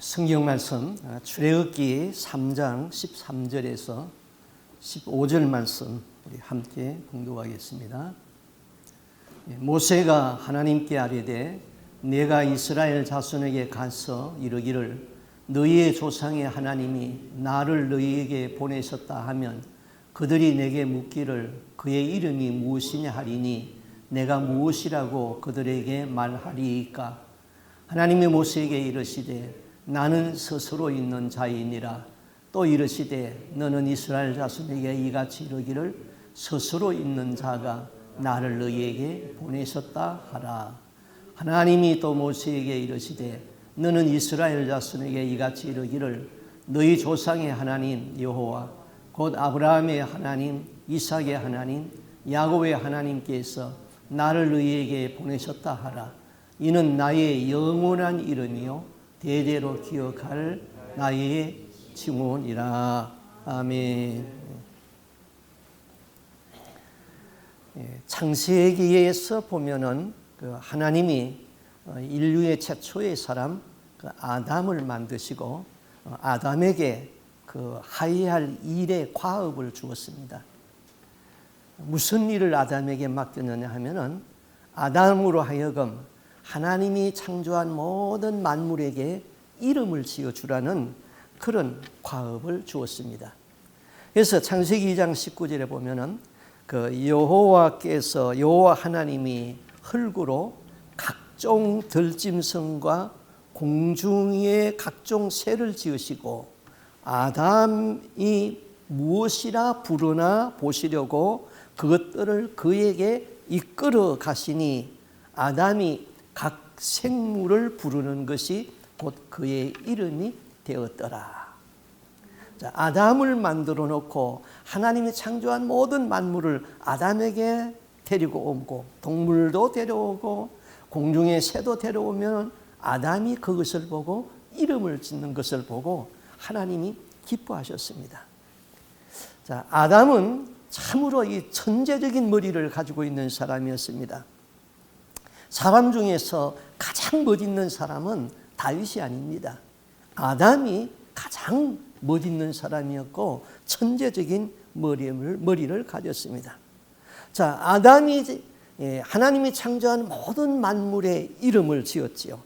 성경 말씀 출애굽기 3장 13절에서 15절 말씀 우리 함께 공독하겠습니다. 모세가 하나님께 아뢰되 내가 이스라엘 자손에게 가서 이르기를 너희의 조상의 하나님이 나를 너희에게 보내셨다 하면 그들이 내게 묻기를 그의 이름이 무엇이냐 하리니 내가 무엇이라고 그들에게 말하리이까. 하나님이 모세에게 이르시되 나는 스스로 있는 자이니라. 또 이르시되 너는 이스라엘 자손에게 이같이 이르기를 스스로 있는 자가 나를 너희에게 보내셨다 하라. 하나님이 또 모세에게 이르시되 너는 이스라엘 자손에게 이같이 이르기를 너희 조상의 하나님 여호와 곧 아브라함의 하나님 이삭의 하나님 야곱의 하나님께서 나를 너희에게 보내셨다 하라. 이는 나의 영원한 이름이요 대대로 기억할 나의 증언이라. 아멘. 창세기에서 보면은 그 하나님이 인류의 최초의 사람 그 아담을 만드시고 아담에게 그 하여야 할 일의 과업을 주었습니다. 무슨 일을 아담에게 맡겼느냐 하면은 아담으로 하여금 하나님이 창조한 모든 만물에게 이름을 지어주라는 그런 과업을 주었습니다. 그래서 창세기 2장 19절에 보면은 그 여호와 하나님이 흙으로 각종 들짐승과 공중의 각종 새를 지으시고 아담이 무엇이라 부르나 보시려고 그것들을 그에게 이끌어 가시니 아담이 각 생물을 부르는 것이 곧 그의 이름이 되었더라. 자, 아담을 만들어 놓고 하나님이 창조한 모든 만물을 아담에게 데리고 오고 동물도 데려오고 공중의 새도 데려오면 아담이 그것을 보고 이름을 짓는 것을 보고 하나님이 기뻐하셨습니다. 자, 아담은 참으로 이 천재적인 머리를 가지고 있는 사람이었습니다. 사람 중에서 가장 멋있는 사람은 다윗이 아닙니다. 아담이 가장 멋있는 사람이었고 천재적인 머리를 가졌습니다. 자, 아담이 하나님이 창조한 모든 만물의 이름을 지었지요.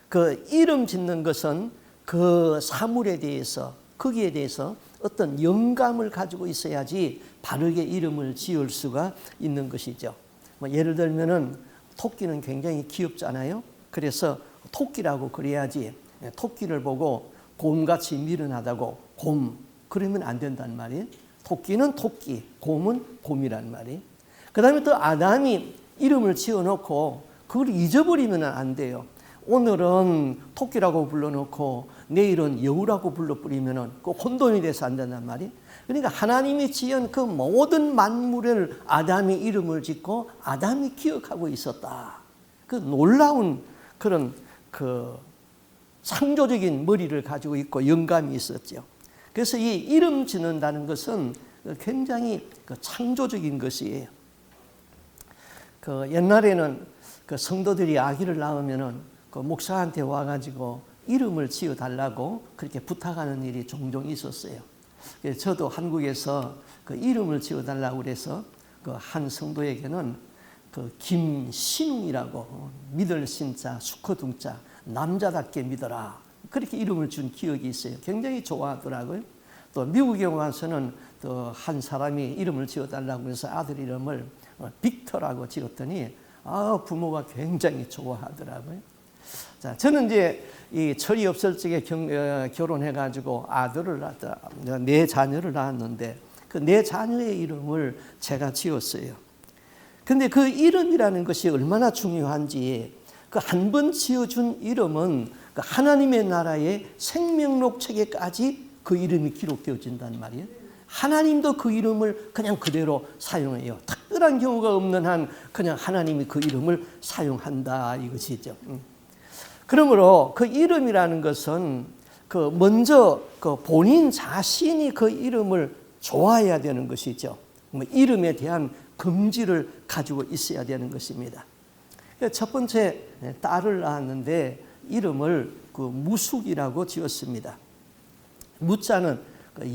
그 이름 짓는 것은 그 사물에 대해서 거기에 대해서 어떤 영감을 가지고 있어야지 바르게 이름을 지을 수가 있는 것이죠. 예를 들면은 토끼는 굉장히 귀엽잖아요. 그래서 토끼라고 그래야지 토끼를 보고 곰같이 미련하다고 곰 그러면 안 된단 말이에요. 토끼는 토끼, 곰은 곰이란 말이에요. 그 다음에 또 아담이 이름을 지어놓고 그걸 잊어버리면 안 돼요. 오늘은 토끼라고 불러놓고 내일은 여우라고 불러버리면 그 혼돈이 돼서 안 된단 말이에요. 그러니까 하나님이 지은 그 모든 만물을 아담이 이름을 짓고 아담이 기억하고 있었다. 그 놀라운 그런 그 창조적인 머리를 가지고 있고 영감이 있었죠. 그래서 이 이름 짓는다는 것은 굉장히 그 창조적인 것이에요. 그 옛날에는 그 성도들이 아기를 낳으면은 그 목사한테 와가지고 이름을 지어달라고 그렇게 부탁하는 일이 종종 있었어요. 저도 한국에서 그 이름을 지어달라고 그래서 그 한 성도에게는 그 김신웅이라고 믿을 신자 수커둥자 남자답게 믿어라 그렇게 이름을 준 기억이 있어요. 굉장히 좋아하더라고요. 또 미국에 와서는 또 한 사람이 이름을 지어달라고 해서 아들 이름을 빅터라고 지었더니 부모가 굉장히 좋아하더라고요. 자, 저는 이제 이 철이 없을 적에 결혼해가지고 아들을 낳았다, 네 자녀를 낳았는데 그 네 자녀의 이름을 제가 지었어요. 근데 그 이름이라는 것이 얼마나 중요한지 그 한 번 지어준 이름은 그 하나님의 나라의 생명록 책에까지 그 이름이 기록되어진단 말이에요. 하나님도 그 이름을 그냥 그대로 사용해요. 특별한 경우가 없는 한 그냥 하나님이 그 이름을 사용한다 이것이죠. 그러므로 그 이름이라는 것은 그 먼저 그 본인 자신이 그 이름을 좋아해야 되는 것이죠. 이름에 대한 긍지를 가지고 있어야 되는 것입니다. 첫 번째 딸을 낳았는데 이름을 그 무숙이라고 지었습니다. 무자는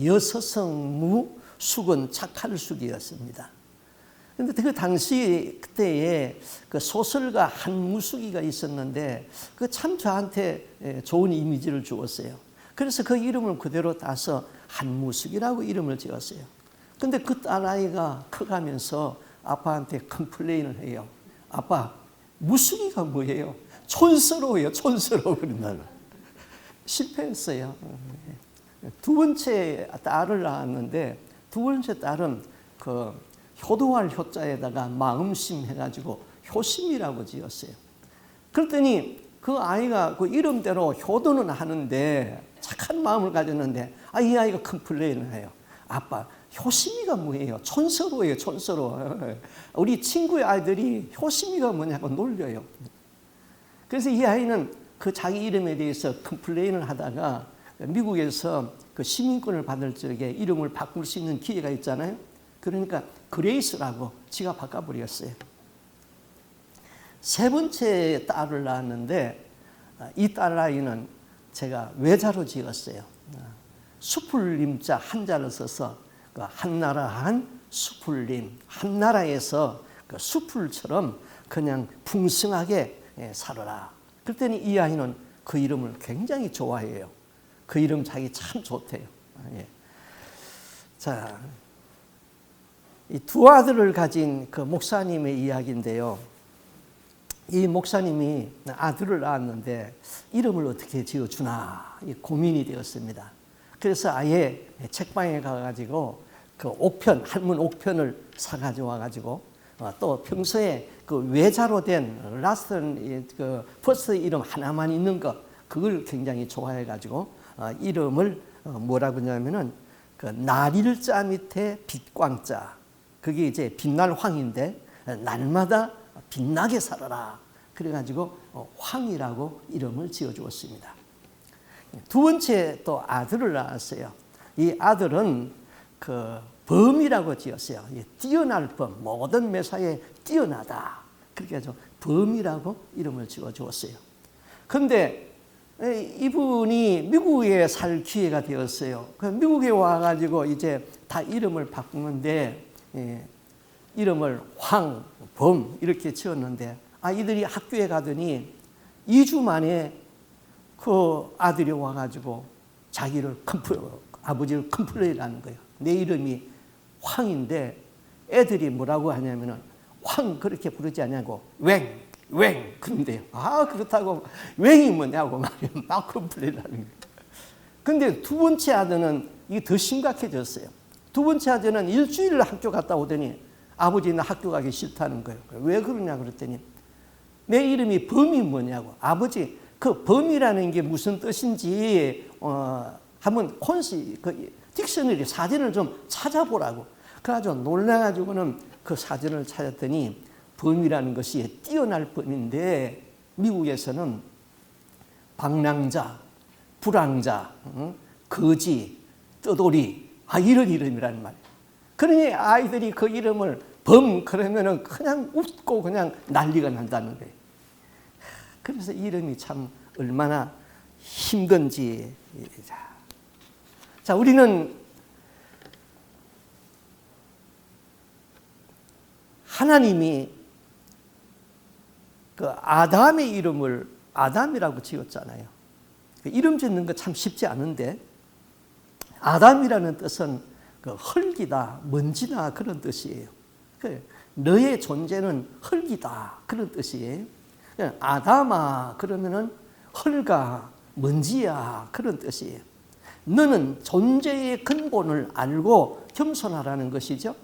여서성무, 숙은 착할 숙이었습니다. 그런데 그 당시 그때에 그 소설가 한무숙이가 있었는데 그 참 저한테 좋은 이미지를 주었어요. 그래서 그 이름을 그대로 따서 한무숙이라고 이름을 지었어요. 근데 그 딸아이가 커가면서 아빠한테 컴플레인을 해요. 아빠, 무숙이가 뭐예요? 촌스러워요. 촌스러워. 그런다는. 실패했어요. 두 번째 딸을 낳았는데 두 번째 딸은 그 효도할 효자에다가 마음심 해가지고 효심이라고 지었어요. 그랬더니 그 아이가 그 이름대로 효도는 하는데 착한 마음을 가졌는데 이 아이가 컴플레인을 해요. 아빠, 효심이가 뭐예요? 촌스러워요. 촌스러워. 우리 친구의 아이들이 효심이가 뭐냐고 놀려요. 그래서 이 아이는 그 자기 이름에 대해서 컴플레인을 하다가 미국에서 그 시민권을 받을 적에 이름을 바꿀 수 있는 기회가 있잖아요. 그러니까 그레이스라고 지가 바꿔버렸어요. 세 번째 딸을 낳았는데 이 딸아이는 제가 외자로 지었어요. 수풀림자 한자를 써서 그 한나라 한 수풀림, 한나라에서 그 수풀처럼 그냥 풍성하게 살아라. 그랬더니 이 아이는 그 이름을 굉장히 좋아해요. 그 이름 자기 참 좋대요. 자, 이 두 아들을 가진 그 목사님의 이야기인데요. 이 목사님이 아들을 낳았는데 이름을 어떻게 지어주나 고민이 되었습니다. 그래서 아예 책방에 가가지고 그 옥편, 한문 옥편을 사가지고 와가지고 또 평소에 그 외자로 된 라스트 그 퍼스트 이름 하나만 있는 것 그걸 굉장히 좋아해가지고 이름을 뭐라고 하냐면은 그 날일자 밑에 빛광자 그게 이제 빛날 황인데 날마다 빛나게 살아라. 그래가지고 황이라고 이름을 지어주었습니다. 두 번째 또 아들을 낳았어요. 이 아들은 그 범이라고 지었어요. 뛰어날 범, 모든 매사에 뛰어나다. 그렇게 해서 범이라고 이름을 지어주었어요. 그런데 이분이 미국에 살 기회가 되었어요. 미국에 와가지고 이제 다 이름을 바꾸는데 이름을 황, 범 이렇게 지었는데 이들이 학교에 가더니 2주 만에 그 아들이 와가지고 아버지를 컴플레인하는 거예요. 내 이름이 황인데 애들이 뭐라고 하냐면은 황 그렇게 부르지 않냐고 웽 그런데요. 그렇다고 웽이 뭐냐고 막 컴플레인하는 거예요. 근데 두 번째 아들은 이게 더 심각해졌어요. 두 번째 아들은 일주일 학교 갔다 오더니 아버지는 학교 가기 싫다는 거예요. 왜 그러냐 그랬더니 내 이름이 범이 뭐냐고. 아버지 그 범이라는 게 무슨 뜻인지 한번 그 딕셔너리 사전을 좀 찾아보라고. 그래가지고 놀라가지고는 그 사전을 찾았더니 범이라는 것이 뛰어날 범인데 미국에서는 방랑자, 불황자, 거지, 떠돌이 이런 이름이라는 말이에요. 그러니 아이들이 그 이름을 범 그러면은 그냥 웃고 그냥 난리가 난다는 거예요. 그래서 이름이 참 얼마나 힘든지. 자, 우리는 하나님이 그 아담의 이름을 아담이라고 지었잖아요. 이름 짓는 거 참 쉽지 않은데 아담이라는 뜻은 그 흙이다, 먼지다 그런 뜻이에요. 너의 존재는 흙이다 그런 뜻이에요. 아담아 그러면은 흙아, 먼지야 그런 뜻이에요. 너는 존재의 근본을 알고 겸손하라는 것이죠.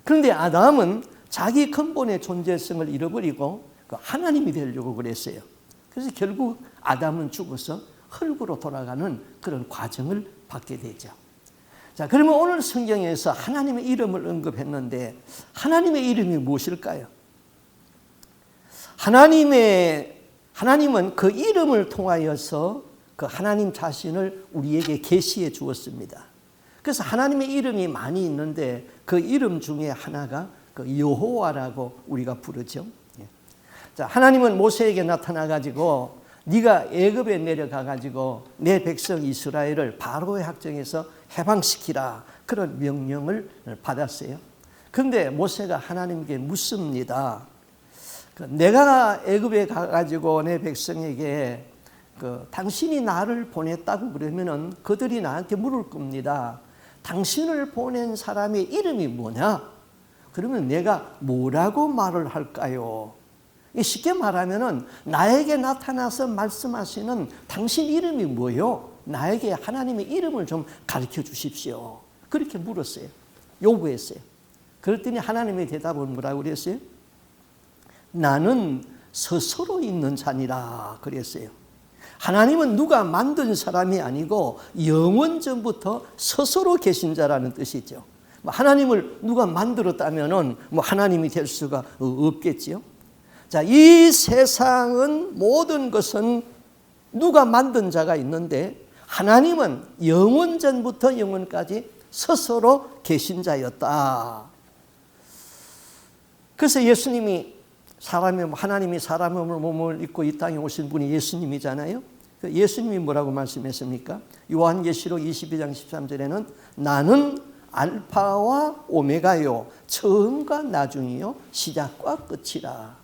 그런데 아담은 자기 근본의 존재성을 잃어버리고 하나님이 되려고 그랬어요. 그래서 결국 아담은 죽어서 흙으로 돌아가는 그런 과정을 받게 되죠. 자, 그러면 오늘 성경에서 하나님의 이름을 언급했는데 하나님의 이름이 무엇일까요? 하나님은 그 이름을 통하여서 그 하나님 자신을 우리에게 계시해 주었습니다. 그래서 하나님의 이름이 많이 있는데 그 이름 중에 하나가 그 여호와라고 우리가 부르죠. 자, 하나님은 모세에게 나타나 가지고 네가 애굽에 내려가 가지고 내 백성 이스라엘을 바로의 학정에서 해방시키라. 그런 명령을 받았어요. 그런데 모세가 하나님께 묻습니다. 내가 애굽에 가가지고 내 백성에게 당신이 나를 보냈다고 그러면은 그들이 나한테 물을 겁니다. 당신을 보낸 사람의 이름이 뭐냐? 그러면 내가 뭐라고 말을 할까요? 쉽게 말하면은 나에게 나타나서 말씀하시는 당신 이름이 뭐요? 나에게 하나님의 이름을 좀 가르쳐 주십시오. 그렇게 물었어요. 요구했어요. 그랬더니 하나님의 대답은 뭐라고 그랬어요? 나는 스스로 있는 자니라 그랬어요. 하나님은 누가 만든 사람이 아니고 영원전부터 스스로 계신 자라는 뜻이죠. 하나님을 누가 만들었다면은 하나님이 될 수가 없겠지요. 자, 이 세상은 모든 것은 누가 만든 자가 있는데 하나님은 영원전부터 영원까지 스스로 계신 자였다. 그래서 예수님이 하나님이 사람의 몸을 입고 이 땅에 오신 분이 예수님이잖아요. 예수님이 뭐라고 말씀했습니까? 요한계시록 22장 13절에는 나는 알파와 오메가요, 처음과 나중이요, 시작과 끝이라.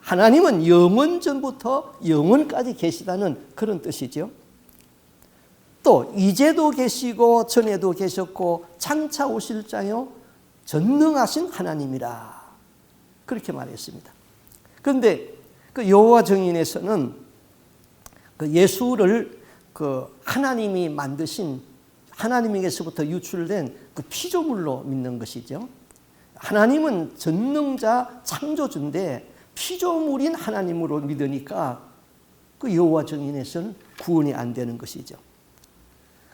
하나님은 영원전부터 영원까지 계시다는 그런 뜻이죠. 또 이제도 계시고 전에도 계셨고 장차 오실 자요 전능하신 하나님이라 그렇게 말했습니다. 그런데 그 여호와 정인에서는 그 예수를 하나님이 만드신 하나님에게서부터 유출된 그 피조물로 믿는 것이죠. 하나님은 전능자 창조주인데 피조물인 하나님으로 믿으니까 그 여호와 정인에서는 구원이 안 되는 것이죠.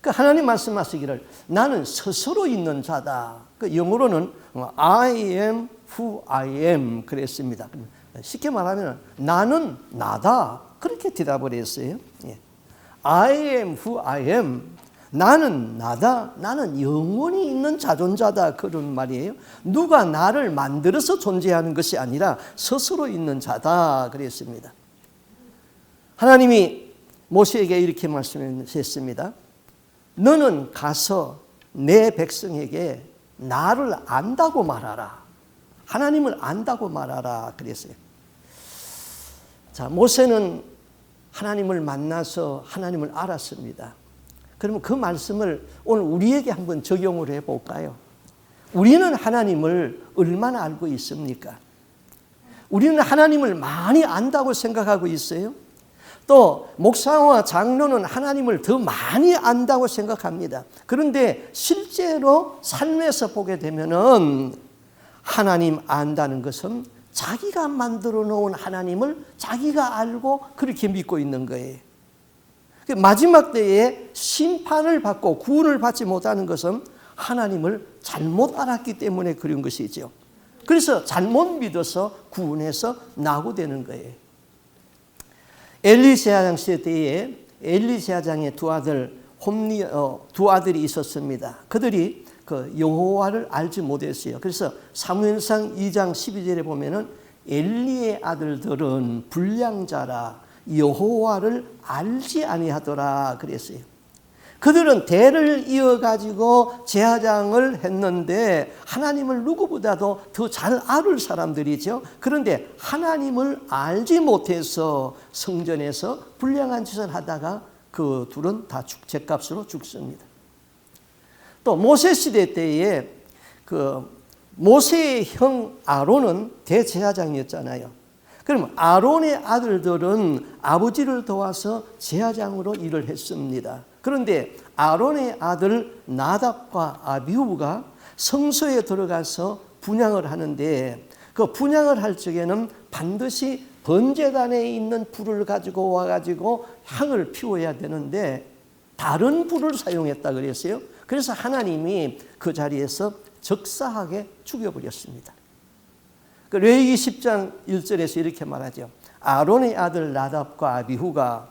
그 하나님 말씀하시기를 나는 스스로 있는 자다. 그 영어로는 I am who I am 그랬습니다. 쉽게 말하면 나는 나다. 그렇게 대답을 했어요. I am who I am. 나는 나다. 나는 영원히 있는 자존자다. 그런 말이에요. 누가 나를 만들어서 존재하는 것이 아니라 스스로 있는 자다. 그랬습니다. 하나님이 모세에게 이렇게 말씀하셨습니다. 너는 가서 내 백성에게 나를 안다고 말하라. 하나님을 안다고 말하라. 그랬어요. 자, 모세는 하나님을 만나서 하나님을 알았습니다. 그러면 그 말씀을 오늘 우리에게 한번 적용을 해볼까요? 우리는 하나님을 얼마나 알고 있습니까? 우리는 하나님을 많이 안다고 생각하고 있어요. 또 목사와 장로는 하나님을 더 많이 안다고 생각합니다. 그런데 실제로 삶에서 보게 되면은 하나님 안다는 것은 자기가 만들어 놓은 하나님을 자기가 알고 그렇게 믿고 있는 거예요. 마지막 때에 심판을 받고 구원을 받지 못하는 것은 하나님을 잘못 알았기 때문에 그런 것이죠. 그래서 잘못 믿어서 구원해서 낙오되는 거예요. 엘리 제사장 시대에 엘리 제사장의 두 아들이 있었습니다. 그들이 그 여호와를 알지 못했어요. 그래서 사무엘상 2장 12절에 보면은 엘리의 아들들은 불량자라 여호와를 알지 아니하더라 그랬어요. 그들은 대를 이어가지고 제사장을 했는데 하나님을 누구보다도 더 잘 알을 사람들이죠. 그런데 하나님을 알지 못해서 성전에서 불량한 짓을 하다가 그 둘은 다 죗값으로 죽습니다. 또 모세 시대 때에 그 모세의 형 아론은 대제사장이었잖아요. 그럼 아론의 아들들은 아버지를 도와서 제사장으로 일을 했습니다. 그런데 아론의 아들 나답과 아비후가 성소에 들어가서 분향을 하는데 그 분향을 할 적에는 반드시 번제단에 있는 불을 가지고 와가지고 향을 피워야 되는데 다른 불을 사용했다 그랬어요. 그래서 하나님이 그 자리에서 적사하게 죽여버렸습니다. 레위기 10장 1절에서 이렇게 말하죠. 아론의 아들 나답과 아비후가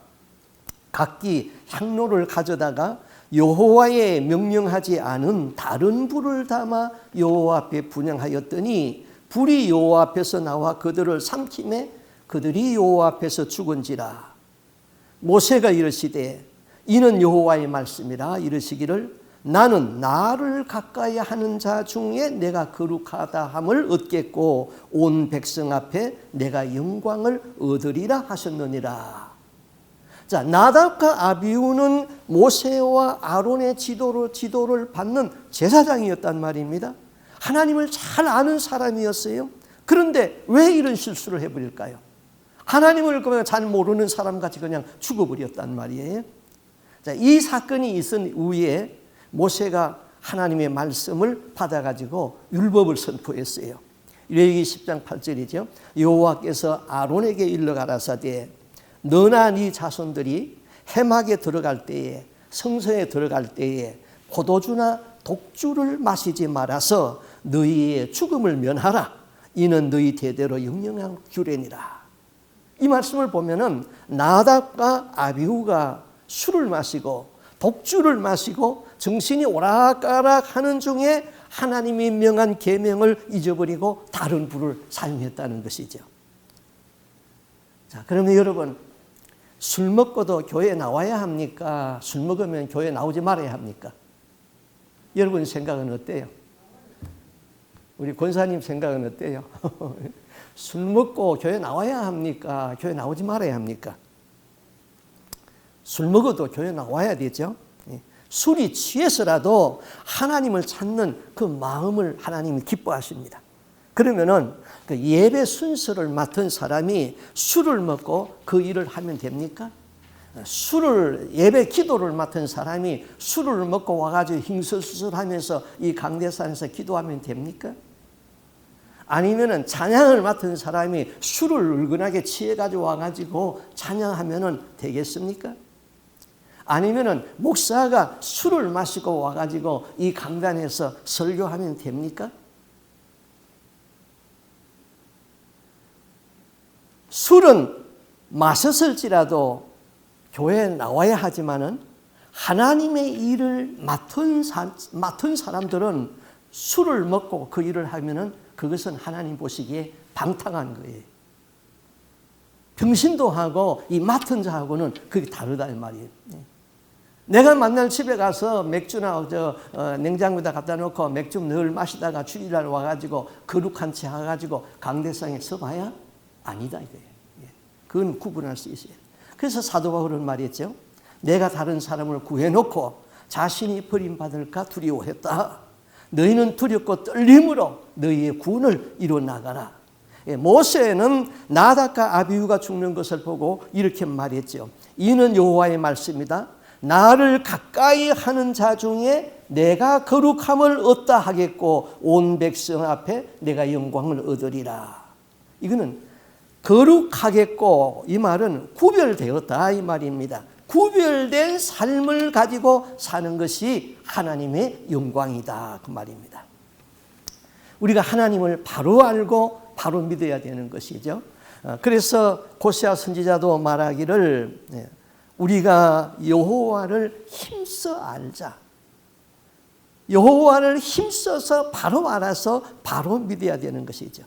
각기 향로를 가져다가 여호와의 명령하지 않은 다른 불을 담아 여호와 앞에 분향하였더니 불이 여호와 앞에서 나와 그들을 삼키매 그들이 여호와 앞에서 죽은지라. 모세가 이르시되 이는 여호와의 말씀이라 이르시기를 나는 나를 가까이 하는 자 중에 내가 거룩하다 함을 얻겠고 온 백성 앞에 내가 영광을 얻으리라 하셨느니라. 자, 나답과 아비후는 모세와 아론의 지도를 받는 제사장이었단 말입니다. 하나님을 잘 아는 사람이었어요. 그런데 왜 이런 실수를 해버릴까요? 하나님을 그냥 잘 모르는 사람같이 그냥 죽어버렸단 말이에요. 자, 이 사건이 있은 후에 모세가 하나님의 말씀을 받아가지고 율법을 선포했어요. 레위기 10장 8절이죠. 여호와께서 아론에게 일러 가라사대 너나 네 자손들이 회막에 들어갈 때에 성소에 들어갈 때에 포도주나 독주를 마시지 말아서 너희의 죽음을 면하라. 이는 너희 대대로 영영한 규례니라. 이 말씀을 보면은 나답과 아비후가 술을 마시고 독주를 마시고 정신이 오락가락 하는 중에 하나님이 명한 계명을 잊어버리고 다른 불을 사용했다는 것이죠. 자, 그러면 여러분, 술 먹고도 교회에 나와야 합니까? 술 먹으면 교회에 나오지 말아야 합니까? 여러분 생각은 어때요? 우리 권사님 생각은 어때요? 술 먹고 교회 나와야 합니까? 교회 나오지 말아야 합니까? 술 먹어도 교회 나와야 되죠. 술이 취해서라도 하나님을 찾는 그 마음을 하나님이 기뻐하십니다. 그러면은 그 예배 순서를 맡은 사람이 술을 먹고 그 일을 하면 됩니까? 예배 기도를 맡은 사람이 술을 먹고 와가지고 ಹಿಂ설수설하면서 이 강대산에서 기도하면 됩니까? 아니면은 찬양을 맡은 사람이 술을 얼큰하게 취해가지고 와가지고 찬양하면은 되겠습니까? 아니면은 목사가 술을 마시고 와가지고 이 강단에서 설교하면 됩니까? 술은 마셨을지라도 교회에 나와야 하지만은 하나님의 일을 맡은 사람들은 술을 먹고 그 일을 하면은 그것은 하나님 보시기에 방탕한 거예요. 병신도 하고 이 맡은 자하고는 그게 다르다 이 말이에요. 내가 만날 집에 가서 맥주나 냉장고에다 갖다 놓고 맥주 늘 마시다가 주일날 와가지고 거룩한 채 해가지고 강대상에 서봐야 아니다 이거예요. 그건 구분할 수 있어요. 그래서 사도 바울은 말했죠. 내가 다른 사람을 구해놓고 자신이 버림받을까 두려워했다. 너희는 두렵고 떨림으로 너희의 구원을 이뤄나가라. 모세는 나답과 아비후가 죽는 것을 보고 이렇게 말했죠. 이는 여호와의 말씀이다. 나를 가까이 하는 자 중에 내가 거룩함을 얻다 하겠고 온 백성 앞에 내가 영광을 얻으리라. 이거는 거룩하겠고 이 말은 구별되었다 이 말입니다. 구별된 삶을 가지고 사는 것이 하나님의 영광이다 그 말입니다. 우리가 하나님을 바로 알고 바로 믿어야 되는 것이죠. 그래서 호세아 선지자도 말하기를 우리가 여호와를 힘써 알자. 여호와를 힘써서 바로 알아서 바로 믿어야 되는 것이죠.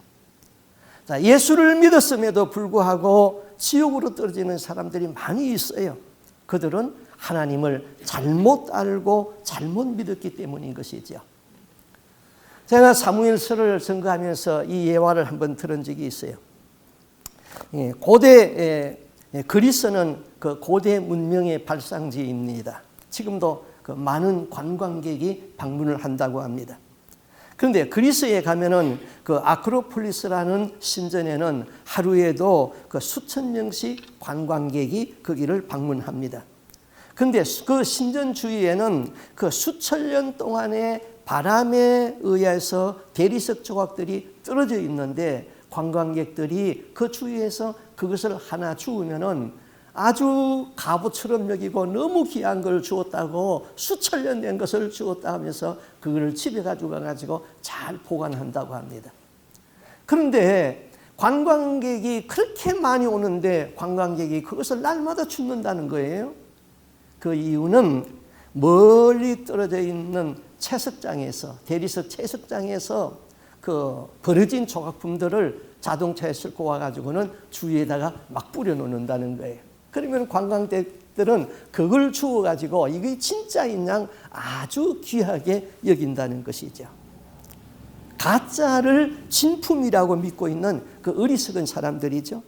자, 예수를 믿었음에도 불구하고 지옥으로 떨어지는 사람들이 많이 있어요. 그들은 하나님을 잘못 알고 잘못 믿었기 때문인 것이죠. 제가 사무엘서를 전거하면서 이 예화를 한번 들은 적이 있어요. 고대 그리스는 그 고대 문명의 발상지입니다. 지금도 그 많은 관광객이 방문을 한다고 합니다. 그런데 그리스에 가면은 그 아크로폴리스라는 신전에는 하루에도 그 수천 명씩 관광객이 거기를 방문합니다. 그런데 그 신전 주위에는 그 수천 년 동안의 바람에 의해서 대리석 조각들이 떨어져 있는데 관광객들이 그 주위에서 그것을 하나 주우면은 아주 갑옷처럼 여기고 너무 귀한 걸 주었다고 수천 년 된 것을 주었다 하면서 그걸 집에 가지고 가가지고 잘 보관한다고 합니다. 그런데 관광객이 그렇게 많이 오는데 관광객이 그것을 날마다 줍는다는 거예요. 그 이유는 멀리 떨어져 있는 채석장에서 대리석 채석장에서 그 버려진 조각품들을 자동차에 싣고 와가지고는 주위에다가 막 뿌려놓는다는 거예요. 그러면 관광객들은 그걸 주워가지고 이게 진짜인 양 아주 귀하게 여긴다는 것이죠. 가짜를 진품이라고 믿고 있는 그 어리석은 사람들이죠.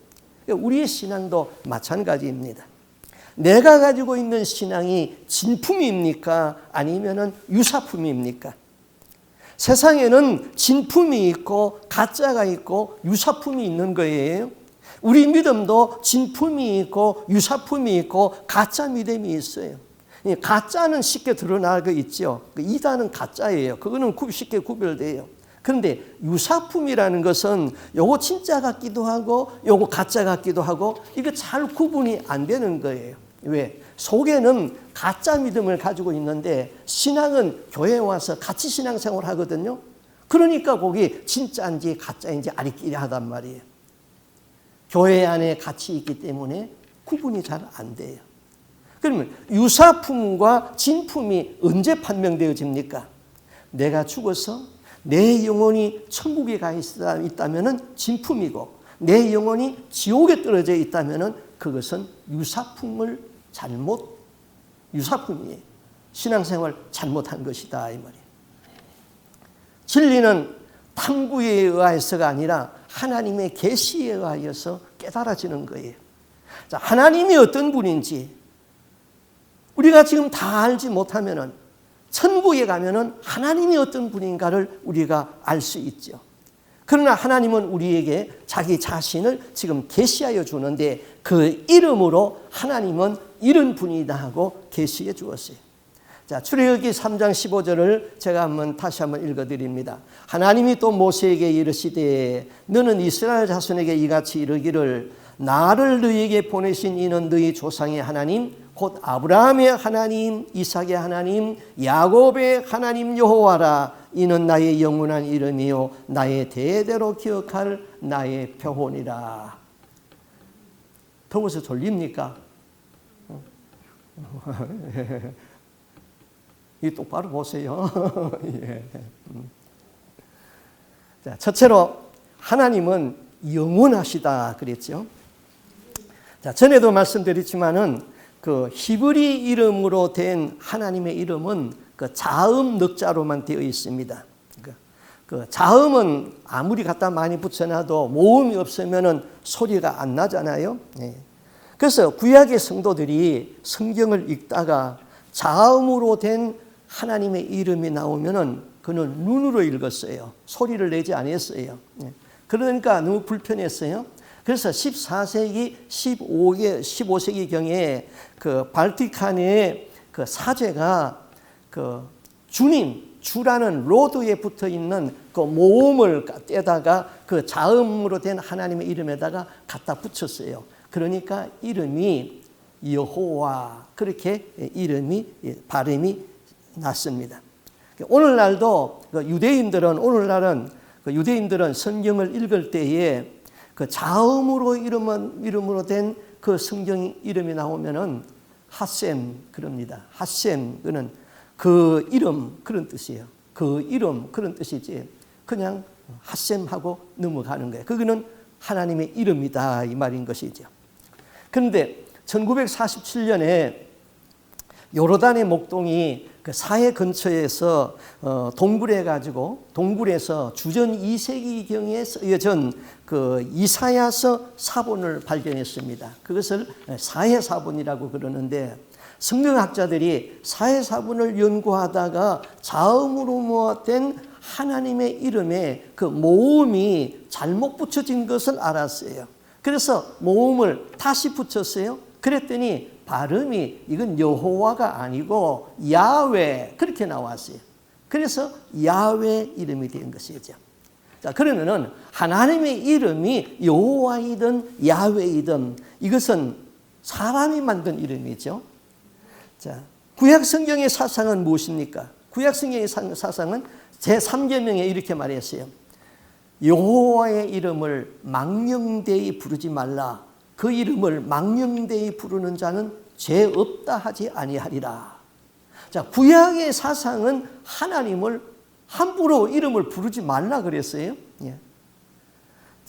우리의 신앙도 마찬가지입니다. 내가 가지고 있는 신앙이 진품입니까? 아니면은 유사품입니까? 세상에는 진품이 있고 가짜가 있고 유사품이 있는 거예요. 우리 믿음도 진품이 있고 유사품이 있고 가짜 믿음이 있어요. 가짜는 쉽게 드러나고 있죠. 이단은 가짜예요. 그거는 쉽게 구별돼요. 그런데 유사품이라는 것은 요거 진짜 같기도 하고 요거 가짜 같기도 하고 이거 잘 구분이 안 되는 거예요. 왜? 속에는 가짜 믿음을 가지고 있는데 신앙은 교회에 와서 같이 신앙생활을 하거든요. 그러니까 거기 진짜인지 가짜인지 아리끼리 하단 말이에요. 교회 안에 같이 있기 때문에 구분이 잘 안 돼요. 그러면 유사품과 진품이 언제 판명되어집니까? 내가 죽어서 내 영혼이 천국에 가 있다면 진품이고 내 영혼이 지옥에 떨어져 있다면 그것은 유사품이에요. 신앙생활 잘못한 것이다 이 말이에요. 진리는 탐구에 의해서가 아니라 하나님의 계시에 의하여서 깨달아지는 거예요. 자, 하나님이 어떤 분인지 우리가 지금 다 알지 못하면은 천국에 가면은 하나님이 어떤 분인가를 우리가 알 수 있죠. 그러나 하나님은 우리에게 자기 자신을 지금 계시하여 주는데 그 이름으로 하나님은 이런 분이다 하고 계시해 주었어요. 자, 출애굽기 3장 15절을 제가 다시 한번 읽어드립니다. 하나님이 또 모세에게 이르시되 너는 이스라엘 자손에게 이같이 이르기를 나를 너희에게 보내신 이는 너희 조상의 하나님 곧 아브라함의 하나님, 이삭의 하나님, 야곱의 하나님 여호와라. 이는 나의 영원한 이름이요 나의 대대로 기억할 나의 표본이라. 더워서 졸립니까? 이 똑바로 보세요. 예. 자, 첫째로 하나님은 영원하시다 그랬죠. 자, 전에도 말씀드렸지만은 그 히브리 이름으로 된 하나님의 이름은 그 자음 넉자로만 되어 있습니다. 그 자음은 아무리 갖다 많이 붙여놔도 모음이 없으면은 소리가 안 나잖아요. 네. 그래서 구약의 성도들이 성경을 읽다가 자음으로 된 하나님의 이름이 나오면은 그는 눈으로 읽었어요. 소리를 내지 않았어요. 네. 그러니까 너무 불편했어요. 그래서 14세기, 15세기 경에 그 발티칸의 그 사제가 그 주라는 로드에 붙어 있는 그 모음을 떼다가 그 자음으로 된 하나님의 이름에다가 갖다 붙였어요. 그러니까 이름이 여호와 그렇게 발음이 났습니다. 오늘날도 유대인들은 성경을 읽을 때에 그 자음으로 이름으로 된 그 성경 이름이 나오면은 하셈 그럽니다. 하셈 그는 그 이름 그런 뜻이에요. 그 이름 그런 뜻이지 그냥 하셈하고 넘어가는 거예요. 그거는 하나님의 이름이다 이 말인 것이죠. 그런데 1947년에 요르단의 목동이 그 사해 근처에서 동굴에서 주전 2세기경에 쓰여진 그 이사야서 사본을 발견했습니다. 그것을 사해사본이라고 그러는데 성경학자들이 사해사본을 연구하다가 자음으로 모았던 하나님의 이름에 그 모음이 잘못 붙여진 것을 알았어요. 그래서 모음을 다시 붙였어요. 그랬더니 발음이 이건 여호와가 아니고 야훼 그렇게 나왔어요. 그래서 야훼 이름이 된 것이죠. 자, 그러면은 하나님의 이름이 여호와이든 야훼이든 이것은 사람이 만든 이름이죠. 자, 구약 성경의 사상은 무엇입니까? 구약 성경의 사상은 제3계명에 이렇게 말했어요. 여호와의 이름을 망령되이 부르지 말라. 그 이름을 망령되이 부르는 자는 죄 없다 하지 아니하리라. 자, 구약의 사상은 하나님을 함부로 이름을 부르지 말라 그랬어요. 예.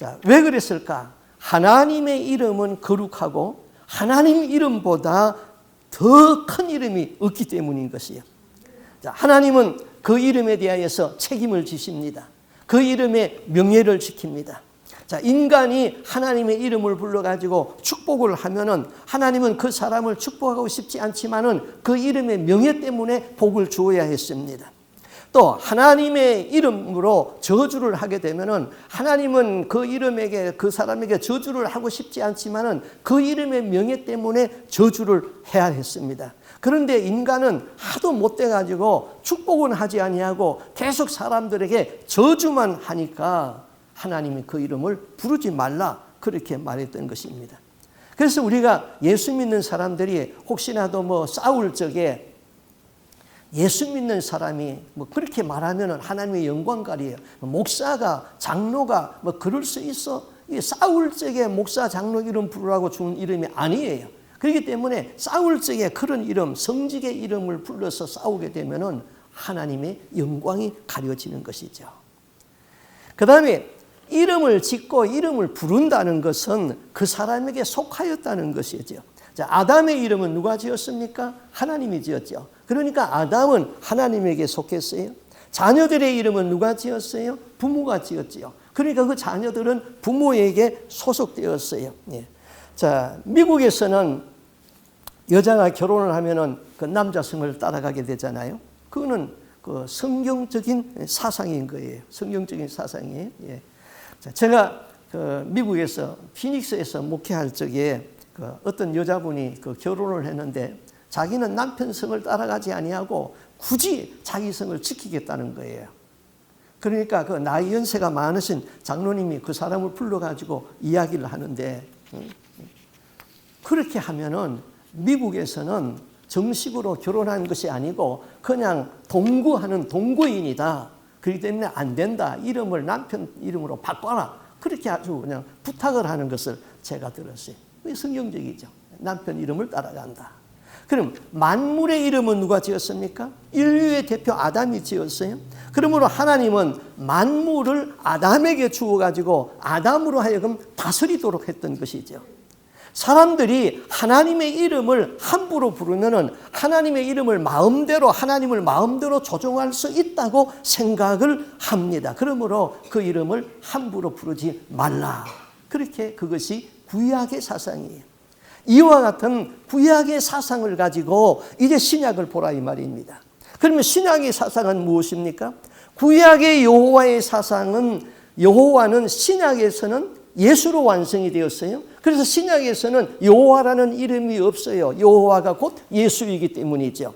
자, 왜 그랬을까? 하나님의 이름은 거룩하고 하나님 이름보다 더 큰 이름이 없기 때문인 것이에요. 자, 하나님은 그 이름에 대하여서 책임을 지십니다. 그 이름의 명예를 지킵니다. 자, 인간이 하나님의 이름을 불러가지고 축복을 하면은 하나님은 그 사람을 축복하고 싶지 않지만은 그 이름의 명예 때문에 복을 주어야 했습니다. 또 하나님의 이름으로 저주를 하게 되면은 하나님은 그 이름에게 그 사람에게 저주를 하고 싶지 않지만은 그 이름의 명예 때문에 저주를 해야 했습니다. 그런데 인간은 하도 못돼 가지고 축복은 하지 아니하고 계속 사람들에게 저주만 하니까 하나님이 그 이름을 부르지 말라 그렇게 말했던 것입니다. 그래서 우리가 예수 믿는 사람들이 혹시나도 뭐 싸울 적에 예수 믿는 사람이 뭐 그렇게 말하면은 하나님의 영광가리예요. 목사가 장로가 뭐 그럴 수 있어. 싸울 적에 목사 장로 이름 부르라고 준 이름이 아니에요. 그렇기 때문에 싸울 적에 그런 이름, 성직의 이름을 불러서 싸우게 되면은 하나님의 영광이 가려지는 것이죠. 그 다음에 이름을 짓고 이름을 부른다는 것은 그 사람에게 속하였다는 것이죠. 자, 아담의 이름은 누가 지었습니까? 하나님이 지었죠. 그러니까 아담은 하나님에게 속했어요. 자녀들의 이름은 누가 지었어요? 부모가 지었지요. 그러니까 그 자녀들은 부모에게 소속되었어요. 예. 자, 미국에서는 여자가 결혼을 하면은 그 남자 성을 따라가게 되잖아요. 그거는 그 성경적인 사상인 거예요. 성경적인 사상이에요. 예. 자, 제가 그 미국에서 피닉스에서 목회할 적에 그 어떤 여자분이 그 결혼을 했는데 자기는 남편 성을 따라가지 아니하고 굳이 자기 성을 지키겠다는 거예요. 그러니까 그 나이 연세가 많으신 장로님이 그 사람을 불러가지고 이야기를 하는데 그렇게 하면은 미국에서는 정식으로 결혼한 것이 아니고 그냥 동거하는 동거인이다. 그렇기 때문에 안 된다. 이름을 남편 이름으로 바꿔라. 그렇게 아주 그냥 부탁을 하는 것을 제가 들었어요. 성경적이죠. 남편 이름을 따라간다. 그럼 만물의 이름은 누가 지었습니까? 인류의 대표 아담이 지었어요. 그러므로 하나님은 만물을 아담에게 주어가지고 아담으로 하여금 다스리도록 했던 것이죠. 사람들이 하나님의 이름을 함부로 부르면은 하나님의 이름을 하나님을 마음대로 조종할 수 있다고 생각을 합니다. 그러므로 그 이름을 함부로 부르지 말라. 그렇게 그것이 구약의 사상이에요. 이와 같은 구약의 사상을 가지고 이제 신약을 보라 이 말입니다. 그러면 신약의 사상은 무엇입니까? 구약의 여호와의 사상은 여호와는 신약에서는 예수로 완성이 되었어요. 그래서 신약에서는 여호와라는 이름이 없어요. 여호와가 곧 예수이기 때문이죠.